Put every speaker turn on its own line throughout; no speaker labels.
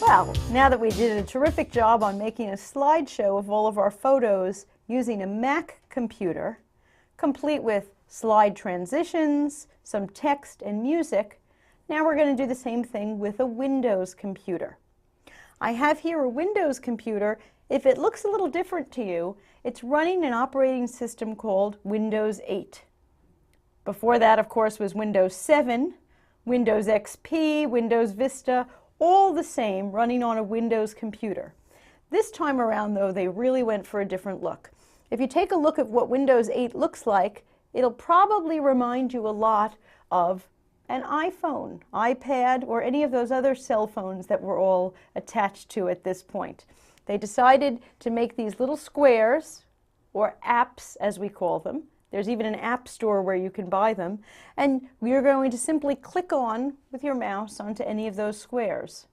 Well, now that we did a terrific job on making a slideshow of all of our photos using a Mac computer, complete with slide transitions, some text and music, now we're going to do the same thing with a Windows computer. I have here a Windows computer. If it looks a little different to you, it's running an operating system called Windows 8. Before that, of course, was Windows 7, Windows XP, Windows Vista, all the same, running on a Windows computer. This time around, though, they really went for a different look. If you take a look at what Windows 8 looks like, it'll probably remind you a lot of an iPhone, iPad, or any of those other cell phones that we're all attached to at this point. They decided to make these little squares, or apps as we call them. There's even an app store where you can buy them, and you're going to simply click on with your mouse onto any of those squares.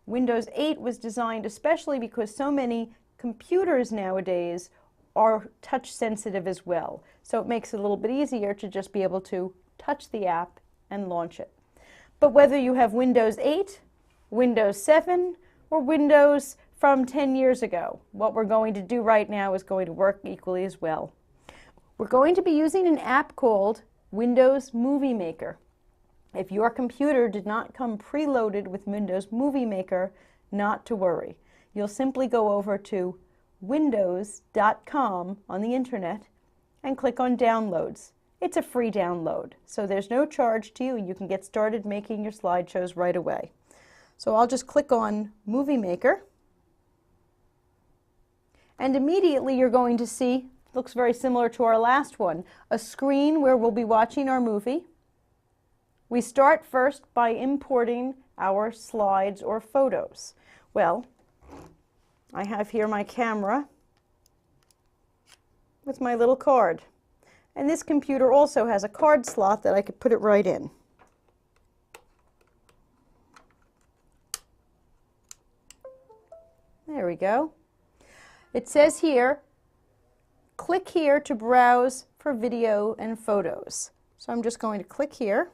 Windows 8 was designed especially because so many computers nowadays are touch sensitive as well, so it makes it a little bit easier to just be able to touch the app and launch it. But whether you have Windows 8, Windows 7, or Windows from 10 years ago, what we're going to do right now is going to work equally as well. We're going to be using an app called Windows Movie Maker. If your computer did not come preloaded with Windows Movie Maker, not to worry. You'll simply go over to windows.com on the internet and click on Downloads. It's a free download, so there's no charge to you. You can get started making your slideshows right away. So I'll just click on Movie Maker, and immediately you're going to see, looks very similar to our last one, a screen where we'll be watching our movie. We start first by importing our slides or photos. Well, I have here my camera with my little card. And this computer also has a card slot that I could put it right in. There we go. It says here, click here to browse for video and photos. So I'm just going to click here.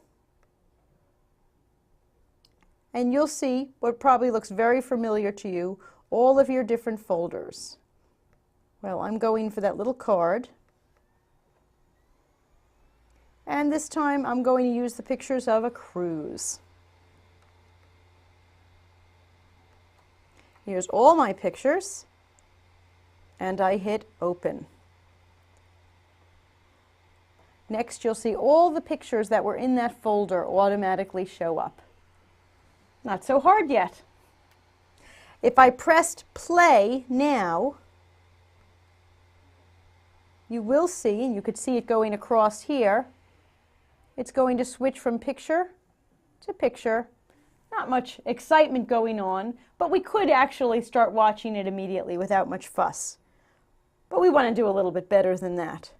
And you'll see what probably looks very familiar to you, all of your different folders. Well, I'm going for that little card. And this time I'm going to use the pictures of a cruise. Here's all my pictures, and I hit open. Next, you'll see all the pictures that were in that folder automatically show up. Not so hard yet. If I pressed play now, you will see, and you could see it going across here, it's going to switch from picture to picture. Not much excitement going on, but we could actually start watching it immediately without much fuss. But we want to do a little bit better than that.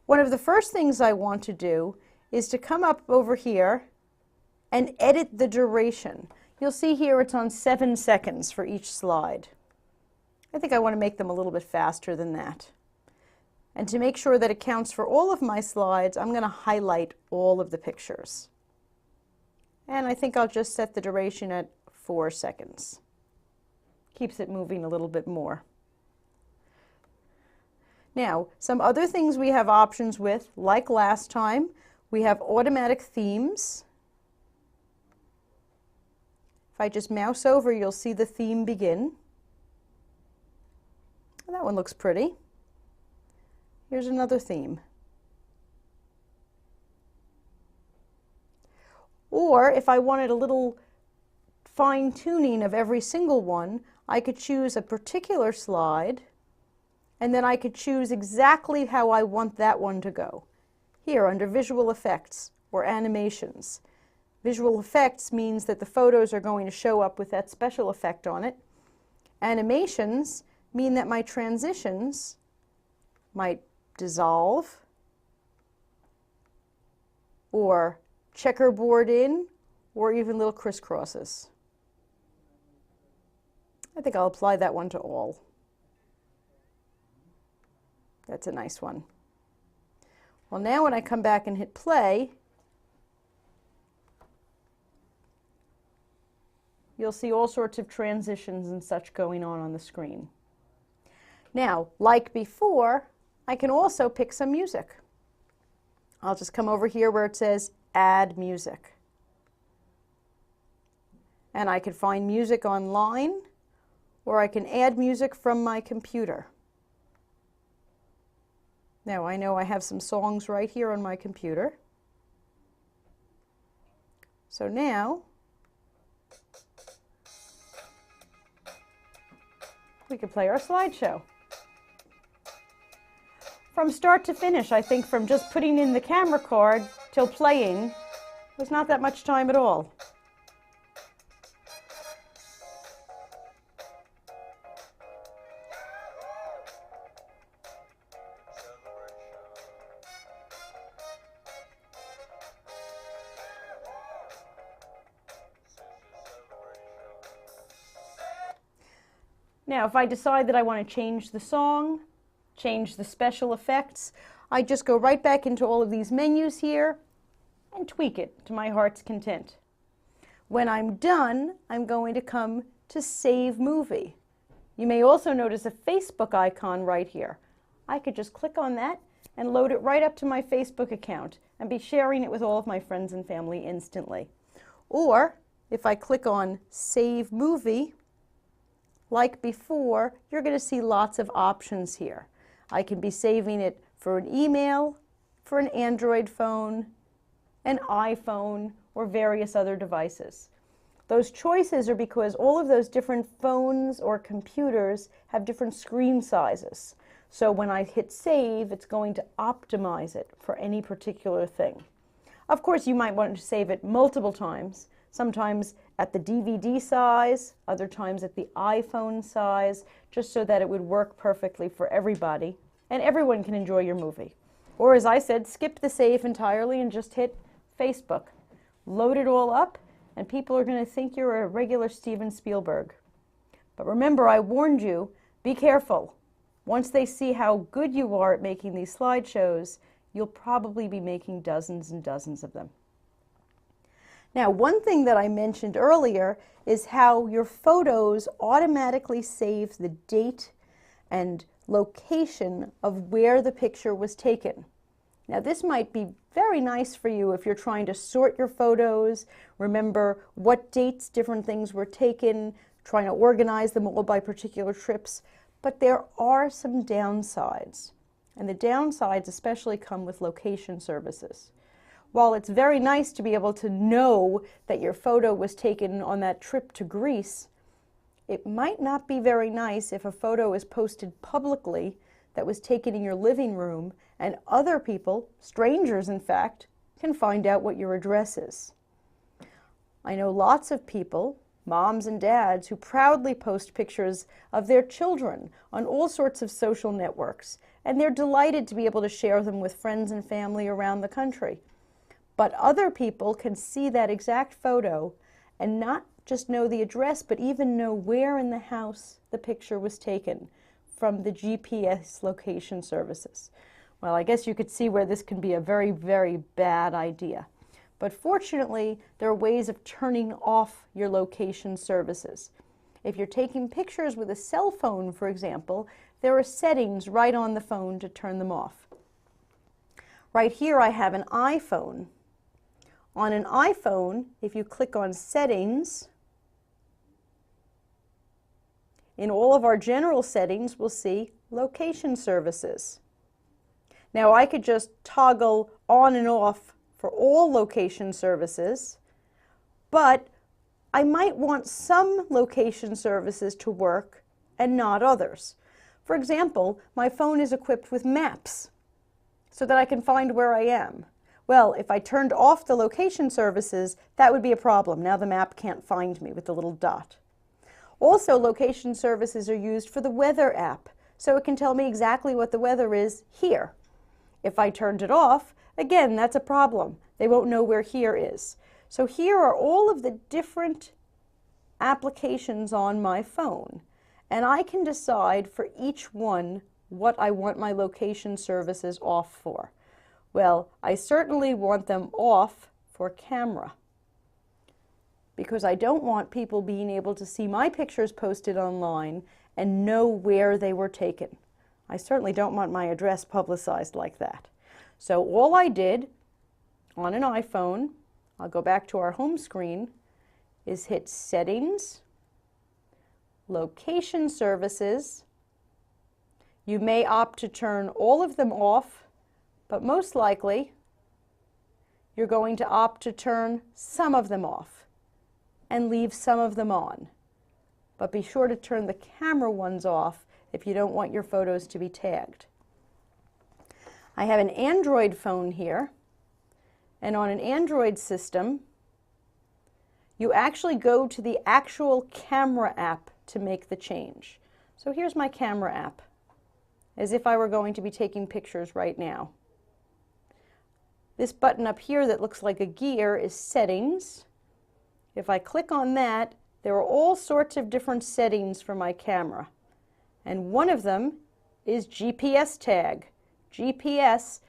One of the first things I want to do is to come up over here and edit the duration. You'll see here it's on 7 seconds for each slide. I think I want to make them a little bit faster than that. And to make sure that it counts for all of my slides, I'm going to highlight all of the pictures. And I think I'll just set the duration at 4 seconds. Keeps it moving a little bit more. Now, some other things we have options with, like last time, we have automatic themes. If I just mouse over, you'll see the theme begin. That one looks pretty. Here's another theme. Or if I wanted a little fine-tuning of every single one, I could choose a particular slide, and then I could choose exactly how I want that one to go. Here under Visual Effects or Animations. Visual Effects means that the photos are going to show up with that special effect on it. Animations mean that my transitions might dissolve or checkerboard in, or even little crisscrosses. I think I'll apply that one to all. That's a nice one. Well, now when I come back and hit play, you'll see all sorts of transitions and such going on the screen. Now, like before, I can also pick some music. I'll just come over here where it says Add Music. And I can find music online, or I can add music from my computer. Now I know I have some songs right here on my computer. So now we can play our slideshow. From start to finish, I think from just putting in the camera card till playing was not that much time at all. Now, if I decide that I want to change the song, change the special effects, I just go right back into all of these menus here and tweak it to my heart's content. When I'm done, I'm going to come to Save Movie. You may also notice a Facebook icon right here. I could just click on that and load it right up to my Facebook account and be sharing it with all of my friends and family instantly. Or, if I click on Save Movie, like before, you're going to see lots of options here. I can be saving it for an email, for an Android phone, an iPhone, or various other devices. Those choices are because all of those different phones or computers have different screen sizes. So when I hit save, it's going to optimize it for any particular thing. Of course, you might want to save it multiple times, sometimes at the DVD size, other times at the iPhone size, just so that it would work perfectly for everybody and everyone can enjoy your movie. Or as I said, skip the save entirely and just hit Facebook. Load it all up and people are going to think you're a regular Steven Spielberg. But remember, I warned you, be careful. Once they see how good you are at making these slideshows, you'll probably be making dozens and dozens of them. Now, one thing that I mentioned earlier is how your photos automatically save the date and location of where the picture was taken. Now, this might be very nice for you if you're trying to sort your photos, remember what dates different things were taken, trying to organize them all by particular trips, but there are some downsides. And the downsides especially come with location services. While it's very nice to be able to know that your photo was taken on that trip to Greece, it might not be very nice if a photo is posted publicly that was taken in your living room and other people, strangers in fact, can find out what your address is. I know lots of people, moms and dads, who proudly post pictures of their children on all sorts of social networks, and they're delighted to be able to share them with friends and family around the country. But other people can see that exact photo and not just know the address, but even know where in the house the picture was taken from the GPS location services. Well, I guess you could see where this can be a very, very bad idea. But fortunately, there are ways of turning off your location services. If you're taking pictures with a cell phone, for example, there are settings right on the phone to turn them off. Right here I have an iPhone. On an iPhone, if you click on Settings, in all of our general settings, we'll see Location Services. Now, I could just toggle on and off for all location services, but I might want some location services to work and not others. For example, my phone is equipped with maps so that I can find where I am. Well, if I turned off the location services, that would be a problem. Now the map can't find me with the little dot. Also, location services are used for the weather app, so it can tell me exactly what the weather is here. If I turned it off, again, that's a problem. They won't know where here is. So here are all of the different applications on my phone, and I can decide for each one what I want my location services off for. Well, I certainly want them off for camera, because I don't want people being able to see my pictures posted online and know where they were taken. I certainly don't want my address publicized like that. So all I did on an iPhone, I'll go back to our home screen, is hit Settings, Location Services. You may opt to turn all of them off, but most likely you're going to opt to turn some of them off and leave some of them on. But be sure to turn the camera ones off if you don't want your photos to be tagged. I have an Android phone here, and on an Android system, you actually go to the actual camera app to make the change. So here's my camera app, as if I were going to be taking pictures right now. This button up here that looks like a gear is Settings. If I click on that, there are all sorts of different settings for my camera. And one of them is GPS tag. GPS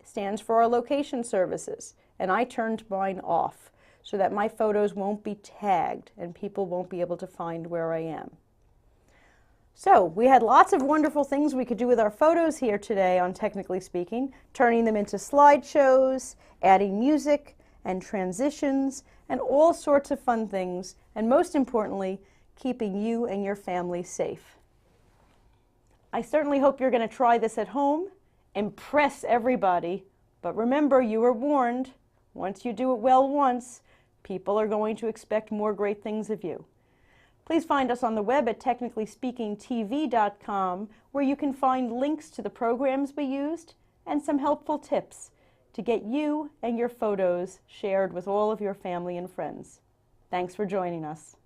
stands for our location services, and I turned mine off so that my photos won't be tagged and people won't be able to find where I am. So we had lots of wonderful things we could do with our photos here today on Technically Speaking, turning them into slideshows, adding music and transitions, and all sorts of fun things, and most importantly, keeping you and your family safe. I certainly hope you're going to try this at home, impress everybody, but remember, you were warned, once you do it well once, people are going to expect more great things of you. Please find us on the web at technicallyspeakingtv.com, where you can find links to the programs we used and some helpful tips to get you and your photos shared with all of your family and friends. Thanks for joining us.